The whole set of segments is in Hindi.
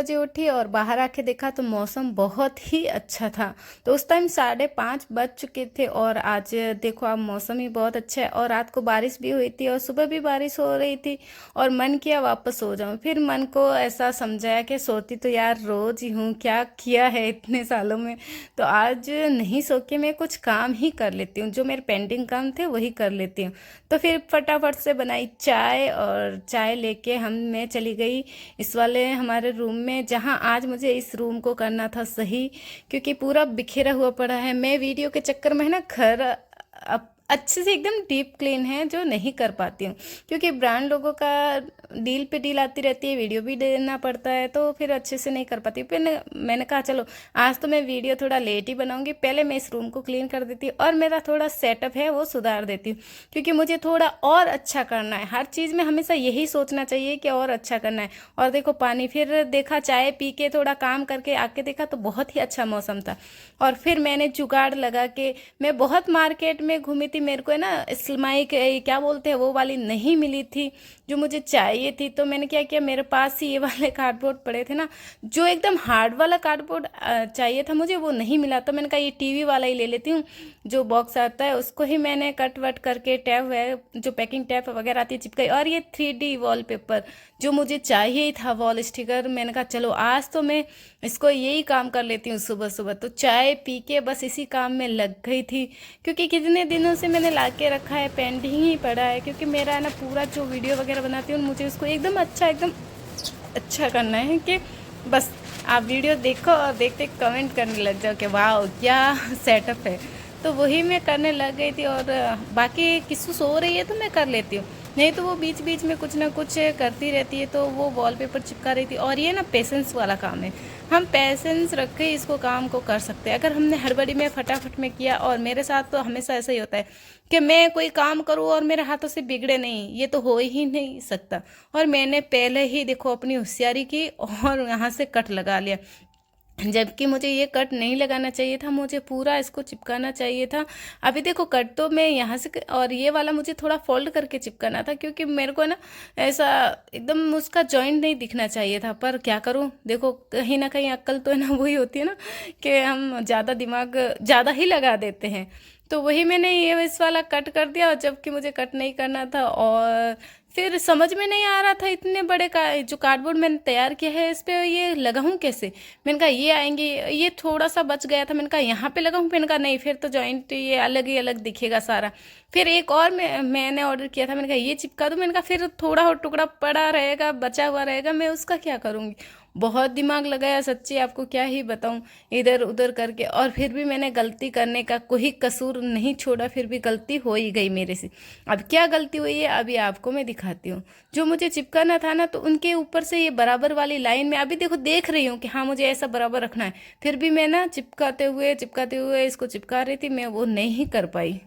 बजे उठी और बाहर आके देखा तो मौसम बहुत ही अच्छा था। तो उस टाइम 5:30 बज चुके थे और आज देखो अब मौसम ही बहुत अच्छा है और रात को बारिश भी हुई थी और सुबह भी बारिश हो रही थी और मन किया वापस सो जाऊं। फिर मन को ऐसा समझाया कि सोती तो यार रोज ही हूँ, क्या किया है इतने सालों में। तो आज नहीं सो के मैं कुछ काम ही कर लेती हूँ, जो मेरे पेंडिंग काम थे वही कर लेती हूँ। तो फिर फटाफट से बनाई चाय और चाय लेके मैं चली गई इस वाले हमारे रूम में, जहाँ आज मुझे इस रूम को करना था सही, क्योंकि पूरा बिखेरा हुआ पड़ा है। मैं वीडियो के चक्कर में है ना घर अच्छे से एकदम डीप क्लीन है जो नहीं कर पाती हूँ, क्योंकि ब्रांड लोगों का डील पे डील आती रहती है, वीडियो भी देना पड़ता है, तो फिर अच्छे से नहीं कर पाती। फिर मैंने कहा चलो आज तो मैं वीडियो थोड़ा लेट ही बनाऊंगी, पहले मैं इस रूम को क्लीन कर देती हूँ और मेरा थोड़ा सेटअप है वो सुधार देती हूँ, क्योंकि मुझे थोड़ा और अच्छा करना है। हर चीज़ में हमेशा यही सोचना चाहिए कि और अच्छा करना है। और देखो पानी, फिर देखा चाय पी के थोड़ा काम करके आके देखा तो बहुत ही अच्छा मौसम था। और फिर मैंने जुगाड़ लगा के, मैं बहुत मार्केट में घूमी थी, मेरे को है ना सिलमाई क्या बोलते हैं वो वाली नहीं मिली थी जो मुझे चाहिए थी। तो मैंने क्या किया, मेरे पास ही ये वाले कार्डबोर्ड पड़े थे ना, जो एकदम हार्ड वाला कार्डबोर्ड चाहिए था मुझे, वो नहीं मिला। तो मैंने कहा ये टीवी वाला ही ले लेती हूँ, जो बॉक्स आता है उसको ही मैंने कट वट करके टैप है जो पैकिंग टैप वगैरह आती है चिपकाई। और ये 3D वॉलपेपर जो मुझे चाहिए ही था, वॉल स्टिकर, मैंने कहा चलो आज तो मैं इसको यही काम कर लेती हूँ सुबह सुबह। तो चाय पी के बस इसी काम में लग गई थी, क्योंकि कितने दिनों से मैंने ला के रखा है, पेंडिंग ही पड़ा है। क्योंकि मेरा है ना पूरा जो वीडियो वगैरह बनाती हूँ मुझे उसको एकदम अच्छा करना है, कि बस आप वीडियो देखो और देखते कमेंट करने लग जाओ कि वाह क्या सेटअप है। तो वही मैं करने लग गई थी। और बाकी किसी सो रही है तो मैं कर लेती हूँ, नहीं तो वो बीच बीच में कुछ ना कुछ करती रहती है, तो वो वॉलपेपर चिपका रही थी। और ये ना पेशेंस वाला काम है, हम पेशेंस रख के इसको काम को कर सकते हैं। अगर हमने हड़बड़ी में फटाफट में किया, और मेरे साथ तो हमेशा ऐसा ही होता है कि मैं कोई काम करूँ और मेरे हाथों से बिगड़े नहीं, ये तो हो ही नहीं सकता। और मैंने पहले ही देखो अपनी होशियारी की और यहाँ से कट लगा लिया, जबकि मुझे ये कट नहीं लगाना चाहिए था, मुझे पूरा इसको चिपकाना चाहिए था। अभी देखो कट तो मैं यहाँ से और ये वाला मुझे थोड़ा फोल्ड करके चिपकाना था, क्योंकि मेरे को ना ऐसा एकदम उसका जॉइंट नहीं दिखना चाहिए था। पर क्या करूँ, देखो कहीं ना कहीं अक्ल तो है ना वही होती है ना, कि हम ज़्यादा दिमाग ज़्यादा ही लगा देते हैं। तो वही मैंने ये इस वाला कट कर दिया, और जबकि मुझे कट नहीं करना था। और फिर समझ में नहीं आ रहा था इतने बड़े का जो कार्डबोर्ड मैंने तैयार किया है इस पे ये लगाऊं कैसे। मैंने कहा ये आएंगे, ये थोड़ा सा बच गया था, मैंने कहा यहाँ पे लगाऊं, मैंने कहा नहीं फिर तो जॉइंट ये अलग ही अलग दिखेगा सारा। फिर एक और मैंने ऑर्डर किया था, मैंने कहा ये चिपका दूं, मैंने कहा फिर थोड़ा और टुकड़ा पड़ा रहेगा, बचा हुआ रहेगा, मैं उसका क्या करूँगी। बहुत दिमाग लगाया सच्ची, आपको क्या ही बताऊं, इधर उधर करके। और फिर भी मैंने गलती करने का कोई कसूर नहीं छोड़ा, फिर भी गलती हो ही गई मेरे से। अब क्या गलती हुई है अभी आपको मैं दिखाती हूँ। जो मुझे चिपकाना था ना, तो उनके ऊपर से ये बराबर वाली लाइन में अभी देखो देख रही हूँ कि हाँ मुझे ऐसा बराबर रखना है, फिर भी मैं ना चिपकाते हुए इसको चिपका रही थी, मैं वो नहीं कर पाई।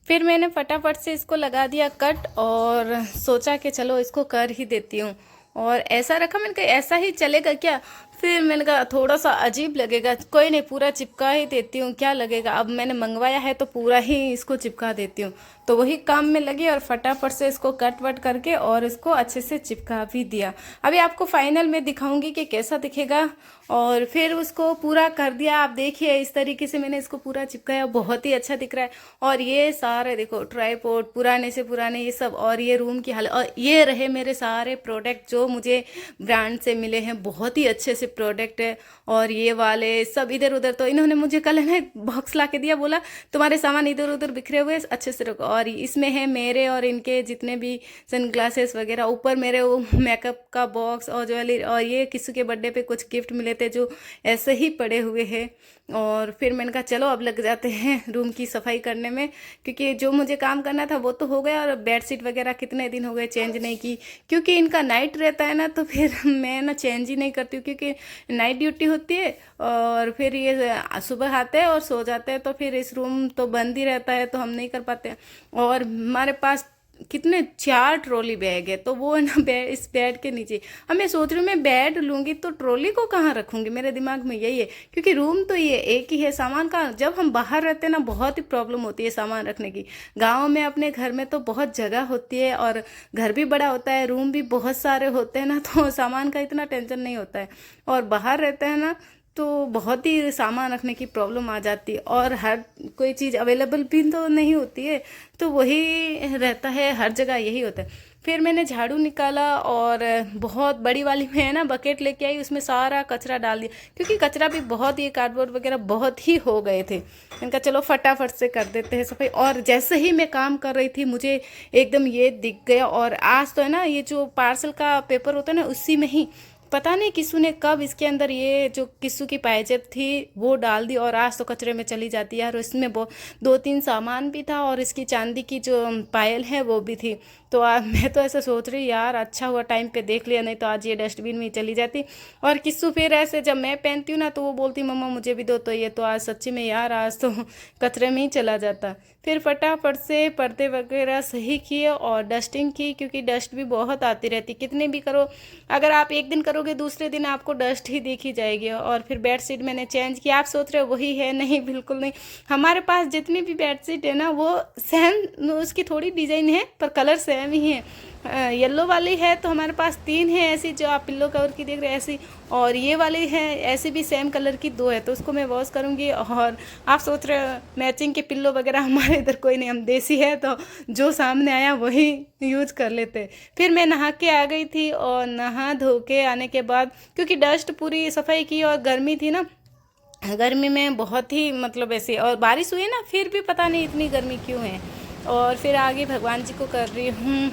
फिर मैंने फटाफट से इसको लगा दिया कट, और सोचा कि चलो इसको कर ही देती हूँ। और ऐसा रखा, मैंने कहा ऐसा ही चलेगा क्या। फिर मैंने कहा थोड़ा सा अजीब लगेगा, कोई नहीं पूरा चिपका ही देती हूँ, क्या लगेगा, अब मैंने मंगवाया है तो पूरा ही इसको चिपका देती हूँ। तो वही काम में लगी और फटाफट से इसको कट वट करके और इसको अच्छे से चिपका भी दिया। अभी आपको फाइनल में दिखाऊंगी कि कैसा दिखेगा। और फिर उसको पूरा कर दिया, आप देखिए इस तरीके से मैंने इसको पूरा चिपकाया, बहुत ही अच्छा दिख रहा है। और ये सारे देखो ट्राईपोड पुराने से पुराने ये सब, और ये रूम की हालत, और ये रहे मेरे सारे प्रोडक्ट जो मुझे ब्रांड से मिले हैं, बहुत ही अच्छे से प्रोडक्ट है। और ये वाले सब इधर उधर, तो इन्होंने मुझे कल है ना बॉक्स ला के दिया, बोला तुम्हारे सामान इधर उधर बिखरे हुए अच्छे से रखो। और इसमें है मेरे और इनके जितने भी सनग्लासेस वगैरह, ऊपर मेरे वो मेकअप का बॉक्स और ज्वेलरी, और ये किसी के बर्थडे पे कुछ गिफ्ट मिले थे जो ऐसे ही पड़े हुए हैं। और फिर मैंने कहा चलो अब लग जाते हैं रूम की सफाई करने में, क्योंकि जो मुझे काम करना था वो तो हो गया। और बेडशीट वगैरह कितने दिन हो गए चेंज नहीं की, क्योंकि इनका नाइट रहता है ना, तो फिर मैं ना चेंज ही नहीं करती हूँ, क्योंकि नाइट ड्यूटी होती है। और फिर ये सुबह आते हैं और सो जाते हैं, तो फिर इस रूम तो बंद ही रहता है, तो हम नहीं कर पाते। और हमारे पास कितने 4 ट्रॉली बैग है, तो वो है ना इस बेड के नीचे। अब मैं सोच रही हूँ मैं बेड लूँगी तो ट्रॉली को कहाँ रखूँगी, मेरे दिमाग में यही है, क्योंकि रूम तो ये एक ही है। सामान का जब हम बाहर रहते हैं ना बहुत ही प्रॉब्लम होती है सामान रखने की। गाँव में अपने घर में तो बहुत जगह होती है और घर भी बड़ा होता है, रूम भी बहुत सारे होते हैं ना, तो सामान का इतना टेंशन नहीं होता है। और बाहर रहते हैं ना तो बहुत ही सामान रखने की प्रॉब्लम आ जाती है, और हर कोई चीज़ अवेलेबल भी तो नहीं होती है, तो वही रहता है, हर जगह यही होता है। फिर मैंने झाड़ू निकाला और बहुत बड़ी वाली में है ना बकेट लेके आई, उसमें सारा कचरा डाल दिया, क्योंकि कचरा भी बहुत, ये कार्डबोर्ड वगैरह बहुत ही हो गए थे। मैंने कहा चलो फटाफट से कर देते हैं सफाई। और जैसे ही मैं काम कर रही थी मुझे एकदम ये दिख गया, और आज तो है ना ये जो पार्सल का पेपर होता है ना उसी में ही पता नहीं किसू ने कब इसके अंदर ये जो किस्सू की पायजेब थी वो डाल दी, और आज तो कचरे में चली जाती है। और इसमें वो 2-3 सामान भी था, और इसकी चांदी की जो पायल है वो भी थी। तो मैं तो ऐसा सोच रही यार अच्छा हुआ टाइम पे देख लिया, नहीं तो आज ये डस्टबिन में ही चली जाती। और किस्सू फिर ऐसे जब मैं पहनती हूँ ना तो वो बोलती मम्मा मुझे भी दो, तो ये तो आज सच्ची में यार आज तो कचरे में ही चला जाता। फिर फटाफट से पर्दे वगैरह सही किए और डस्टिंग की, क्योंकि डस्ट भी बहुत आती रहती, कितने भी करो, अगर आप एक दिन करोगे दूसरे दिन आपको डस्ट ही दिखी जाएगी। और फिर बेडशीट मैंने चेंज किया। आप सोच रहे हो वही है, नहीं बिल्कुल नहीं। हमारे पास जितनी भी बेडशीट है ना वो सेम, उसकी थोड़ी डिज़ाइन है पर कलर सेम ही है। येलो वाली है तो हमारे पास 3 है ऐसी, जो आप पिल्लो कवर की देख रहे हैं ऐसी, और ये वाली है ऐसी भी सेम कलर की 2 है, तो उसको मैं वॉश करूँगी। और आप सोच रहे हो मैचिंग के पिल्लो वगैरह हमारे इधर कोई नहीं, हम देसी है तो जो सामने आया वही यूज कर लेते। फिर मैं नहा के आ गई थी, और नहा धो के आने के बाद क्योंकि डस्ट पूरी सफाई की और गर्मी थी ना, गर्मी में बहुत ही मतलब ऐसे, और बारिश हुई ना फिर भी पता नहीं इतनी गर्मी क्यों है। और फिर आगे भगवान जी को कर रही हूँ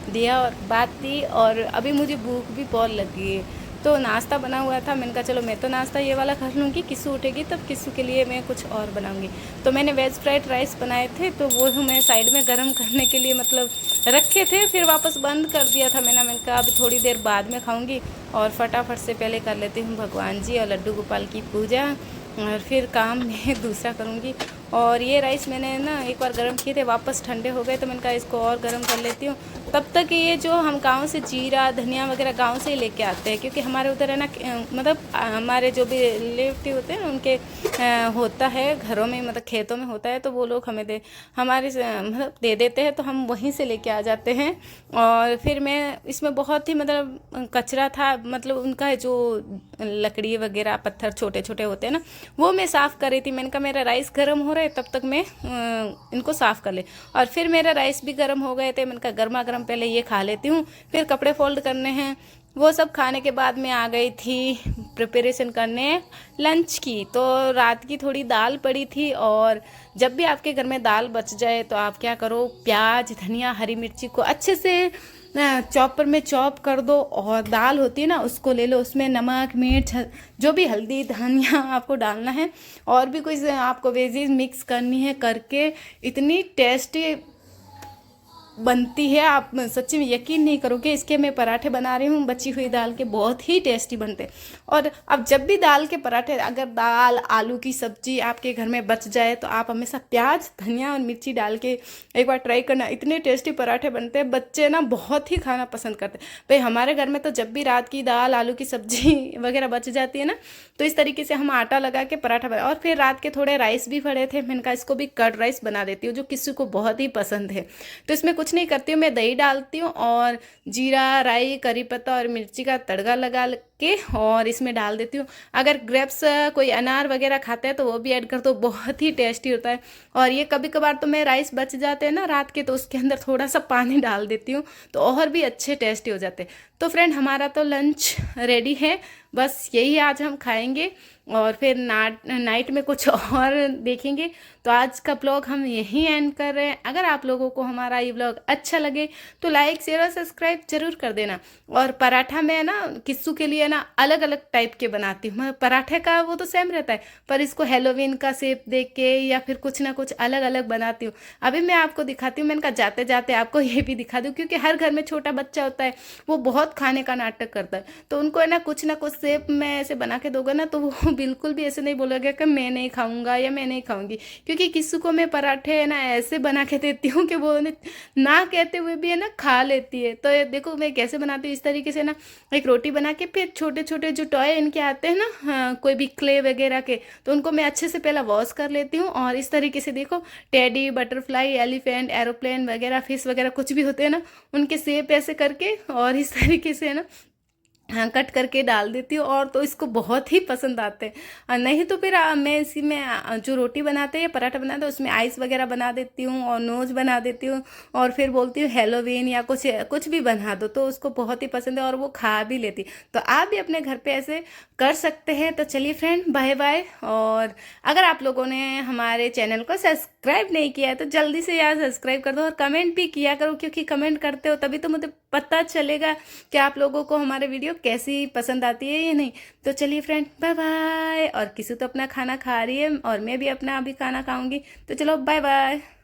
दिया और बात दी, और अभी मुझे भूख भी बहुत लगी है। तो नाश्ता बना हुआ था, मैंने कहा चलो मैं तो नाश्ता ये वाला कर लूँगी, किस्सू उठेगी तब किस्सू के लिए मैं कुछ और बनाऊँगी। तो मैंने वेज फ्राइड राइस बनाए थे, तो वो मैं साइड में गर्म करने के लिए मतलब रखे थे, फिर वापस बंद कर दिया था मैंने कहा अभी थोड़ी देर बाद में खाऊँगी, और फटाफट से पहले कर लेती हूँ भगवान जी और लड्डू गोपाल की पूजा, और फिर काम मैं दूसरा करूँगी। और ये राइस मैंने ना एक बार गर्म किए थे, वापस ठंडे हो गए, तो मैंने कहा इसको और गर्म कर लेती हूँ। तब तक ये जो हम गांव से जीरा धनिया वगैरह गांव से ही लेके आते हैं, क्योंकि हमारे उधर है ना मतलब हमारे जो भी रिलेटिव होते हैं उनके होता है घरों में, मतलब खेतों में होता है, तो वो लोग हमें हमारे मतलब दे देते हैं, तो हम वहीं से लेके आ जाते हैं। और फिर मैं इसमें बहुत ही मतलब कचरा था, मतलब उनका जो लकड़ी वगैरह पत्थर छोटे छोटे होते हैं ना वो मैं साफ़ कर रही थी। मैंने कहा मेरा राइस गर्म हो रहा है तब तक मैं इनको साफ़ कर ले। और फिर मेरा राइस भी गर्म हो गए थे, मैंने कहा गर्मा गर्म पहले ये खा लेती हूँ, फिर कपड़े फोल्ड करने हैं। वो सब खाने के बाद मैं आ गई थी प्रिपरेशन करने लंच की। तो रात की थोड़ी दाल पड़ी थी, और जब भी आपके घर में दाल बच जाए तो आप क्या करो, प्याज धनिया हरी मिर्ची को अच्छे से चॉपर में चॉप कर दो, और दाल होती है ना उसको ले लो, उसमें नमक मिर्च जो भी हल्दी धनिया आपको डालना है, और भी कुछ आपको वेजीज मिक्स करनी है, करके इतनी टेस्टी बनती है, आप सच्ची में यकीन नहीं करोगे। इसके मैं पराठे बना रही हूँ बची हुई दाल के, बहुत ही टेस्टी बनते हैं। और अब जब भी दाल के पराठे, अगर दाल आलू की सब्जी आपके घर में बच जाए तो आप हमेशा प्याज धनिया और मिर्ची डाल के एक बार ट्राई करना, इतने टेस्टी पराठे बनते हैं। बच्चे ना बहुत ही खाना पसंद करते हैं भाई। हमारे घर में तो जब भी रात की दाल आलू की सब्जी वगैरह बच जाती है ना, तो इस तरीके से हम आटा लगा के पराठा बना। और फिर रात के थोड़े राइस भी पड़े थे, मैंने कहा इसको भी कर्ड राइस बना देती हूँ, जो किसी को बहुत ही पसंद है। तो इसमें कुछ नहीं करती हूँ, मैं दही डालती हूँ और जीरा राई करी पत्ता और मिर्ची का तड़का लगा के और इसमें डाल देती हूँ। अगर ग्रेप्स कोई अनार वगैरह खाता है तो वो भी ऐड कर दो, बहुत ही टेस्टी होता है। और ये कभी कभार तो मैं राइस बच जाते हैं ना रात के, तो उसके अंदर थोड़ा सा पानी डाल देती हूँ, तो और भी अच्छे टेस्टी हो जाते हैं। तो फ्रेंड हमारा तो लंच रेडी है, बस यही आज हम खाएंगे और फिर नाइट में कुछ और देखेंगे। तो आज का ब्लॉग हम यहीं एंड कर रहे हैं। अगर आप लोगों को हमारा ये ब्लॉग अच्छा लगे तो लाइक शेयर और सब्सक्राइब जरूर कर देना। और पराठा में ना किस्सू के लिए ना अलग अलग टाइप के बनाती हूँ। मैं पराठे का वो तो सेम रहता है, पर इसको हेलोवीन का शेप दे के या फिर कुछ ना कुछ अलग अलग बनाती हूँ। अभी मैं आपको दिखाती हूँ, मैंने कहा जाते जाते आपको ये भी दिखा दूँ, क्योंकि हर घर में छोटा बच्चा होता है, वो बहुत खाने का नाटक करता है, तो उनको है ना कुछ ना कुछ शेप में ऐसे बना के दोगे ना, तो वो बिल्कुल भी ऐसे नहीं बोलेगा कि मैं नहीं खाऊंगा या मैं नहीं खाऊंगी। क्योंकि किसी को मैं पराठे है ना ऐसे बना के देती हूँ कि वो ना कहते हुए भी है ना खा लेती है। तो ये देखो मैं कैसे बनाती हूँ, इस तरीके से ना एक रोटी बना के फिर छोटे छोटे जो टॉय इनके आते हैं ना, हाँ, कोई भी क्ले वगैरह के, तो उनको मैं अच्छे से पहला वॉश कर लेती हूँ। और इस तरीके से देखो टेडी, बटरफ्लाई, एलिफेंट, एरोप्लेन वगैरह, फिश वगैरह कुछ भी होते हैं ना, उनके शेप ऐसे करके और इस तरीके से है ना, हाँ, कट करके डाल देती हूँ। और तो इसको बहुत ही पसंद आते हैं। नहीं तो फिर मैं इसी में जो रोटी बनाते हैं या पराठा बनाते हैं उसमें आइस वगैरह बना देती हूँ और नोज बना देती हूँ, और फिर बोलती हूँ हेलोवीन या कुछ कुछ भी बना दो, तो उसको बहुत ही पसंद है और वो खा भी लेती। तो आप भी अपने घर पे ऐसे कर सकते हैं। तो चलिए फ्रेंड, बाय बाय। और अगर आप लोगों ने हमारे चैनल को सब्सक्राइब नहीं किया है तो जल्दी से यार सब्सक्राइब कर दो, और कमेंट भी किया करो, क्योंकि कमेंट करते हो तभी तो मुझे पता चलेगा कि आप लोगों को हमारे वीडियो कैसी पसंद आती है या नहीं। तो चलिए फ्रेंड, बाय बाय। और किसी तो अपना खाना खा रही है और मैं भी अपना अभी खाना खाऊंगी, तो चलो बाय बाय।